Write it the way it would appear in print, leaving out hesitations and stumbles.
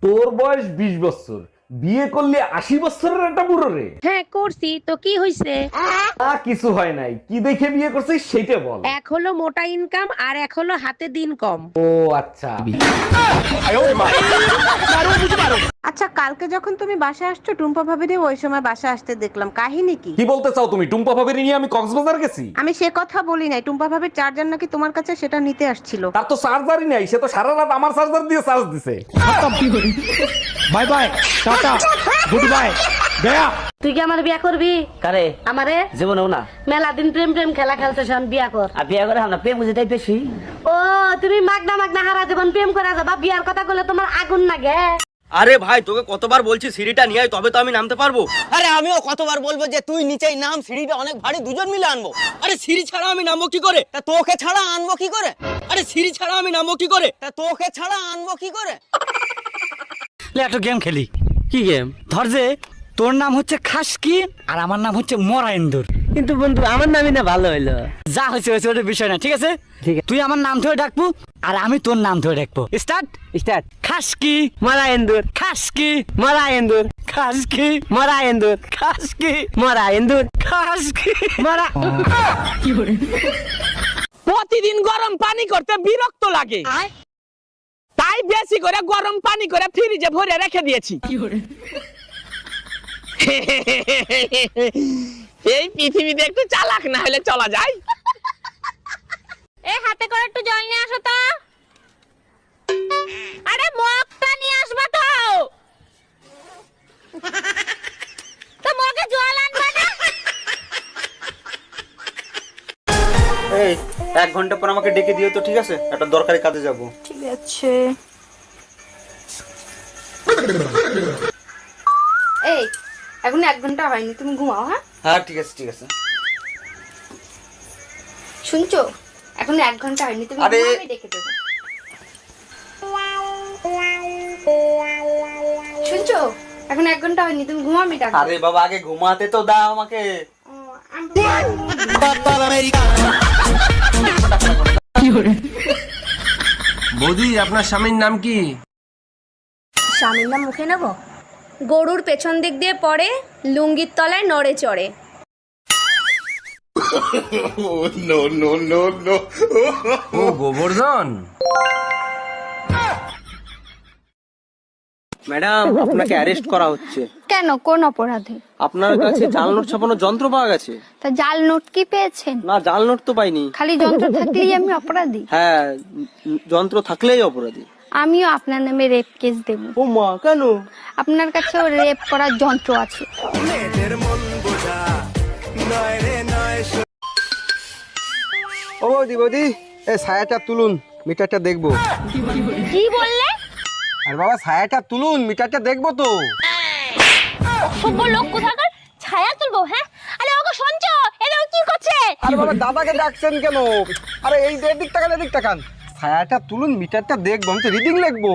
তোর বয়স 20 বছর, বিয়ে করলে 80 বছরের একটা বুড়ো রে। হ্যাঁ করছি তো কি হইছে? কিছু হয় নাই, কি দেখে বিয়ে করছিস সেটা বল। এক হলো মোটা ইনকাম আর এক হলো হাতে দিন কম। ও আচ্ছা। আচ্ছা, কালকে যখন তুমি বাসায় আসছো টুম্পা ভাবিরে ওই সময় বাসায় আসতে দেখলাম, কাহিনী কি? কি বলতে চাও তুমি? টুম্পা ভাবির নিয়ে আমি কক্সবাজার গেছি? আমি সে কথা বলি নাই, টুম্পা ভাবির চার্জার নাকি তোমার কাছে, সেটা নিতে আসছিল। তার তো চার্জারই নাই, সে তো সারা রাত আমার চার্জার দিয়ে চার্জ দিছে। Bye bye, tata, good bye, Gaya. তুই কি আমার বিয়া করবি? কারে? আমারে জীবনেও না। মেলা দিন প্রেম প্রেম খেলা খেলতে শোন, বিয়া কর। আর বিয়ে করে আমরা প্রেম বুঝে তাই বেশি। ও তুমি মাগনা মাগনা হারা জীবন প্রেম করে যাবা, বিয়ার কথা বলে তোমার আগুন লাগে? আরে ভাই তোকে কতবার বলছি সিঁড়িটা নিয়ে আয়, তবে তো আমি নামতে পারবো। আরে আমিও কতবার বলবো যে তুই নিচেই নাম, সিঁড়িটা অনেক ভারী, দুজন মিলে আনবো। আরে সিঁড়ি ছাড়া আমি নামবো কি করে? তা তোকে ছাড়া আনবো কি করে? আরে সিঁড়ি ছাড়া আমি নামবো কি করে? তা তোকে ছাড়া আনবো কি করে? একটা গেম খেলি। কি গেম? ধর যে তোর নাম হচ্ছে খাসকি আর আমার নাম হচ্ছে মরাইন্দুর। কিন্তু বন্ধু আমার নামই না ভালো হইলো। যা হয়েছে হয়েছে, ওটা বিষয় না, ঠিক আছে? ঠিক আছে, তুই আমার নাম ধরে ডাকবো আর আমি তোর নাম ধরে ডাকবো। Start start. খাসকি মরাইন্দুর, খাসকি মরাইন্দুর, খাসকি মরাইন্দুর, খাসকি মরাইন্দুর, খাসকি মরা। প্রতিদিন গরম পানি করতে বিরক্ত লাগে, তাই বেশি করে গরম পানি করে ফ্রিজে ভরে রেখে দিয়েছি। এই পৃথিবীতে একটু চালাক না হলে চলা যায়। এ হাতে করে একটু জল নিয়ে আসো তো। আরে মগটা নিয়ে আসবা তো। তো মগে জল আনবা না? এই 1 ঘন্টা পর আমাকে ডেকে দিও তো, ঠিক আছে? একটা দরকারি কাজে যাব। ঠিক আছে। এই এখন 1 ঘন্টা হয়নি, তুমি ঘুমাও। হ্যাঁ হ্যাঁ ঠিক আছে ঠিক আছে। শুনছো, এখন 1 ঘন্টা হয়নি, তুমি আরে- ঘুমাও, আমি ডেকে দেবো। শুনছো, এখন 1 ঘন্টা হয়নি, তুমি ঘুমাও, আমি ডাকবো। আরে বাবা আগে ঘুমাতে তো দাও আমাকে। ও, আমি- বৌদি আপনার স্বামীর নাম কি? স্বামীর নাম মুখে নেবো? গরুর পেছন দিক দিয়ে পড়ে, লুঙ্গির তলায় নড়ে চড়ে। ও গোবর্ধন। ম্যাডাম আপনাকে অ্যারেস্ট করা হচ্ছে। কেন, কোন অপরাধে? আপনার কাছে জাল নোট ছাপানোর যন্ত্র পাওয়া গেছে। তা জাল নোট কি পেয়েছেন? না জাল নোট তো পাইনি। খালি যন্ত্র থাকলেই আমি অপরাধী? হ্যাঁ যন্ত্র থাকলেই অপরাধী। আমিও আপনার নামে রেপ কেস দেব। ও মা, কেন? আপনার কাছেও রেপ করার যন্ত্র আছে। ও বৌদি বৌদি, এই ছায়াটা তুলুন, মিটারটা দেখবো। কি বললে? আর বাবা ছায়াটা তুলুন, মিটারটা দেখবো তো। অসভ্য লোক কোথাকার, ছায়া তুলবো? হ্যাঁ, আরে ওগো শুনছো, এরা কি করছে? আরে বাবা দাদাকে ডাকছেন কেন? আরে এই এদিক তাকান, এদিক তাকান। ছায়াটা তুলুন, মিটারটা দেখবো, আমি তো রিডিং লিখবো।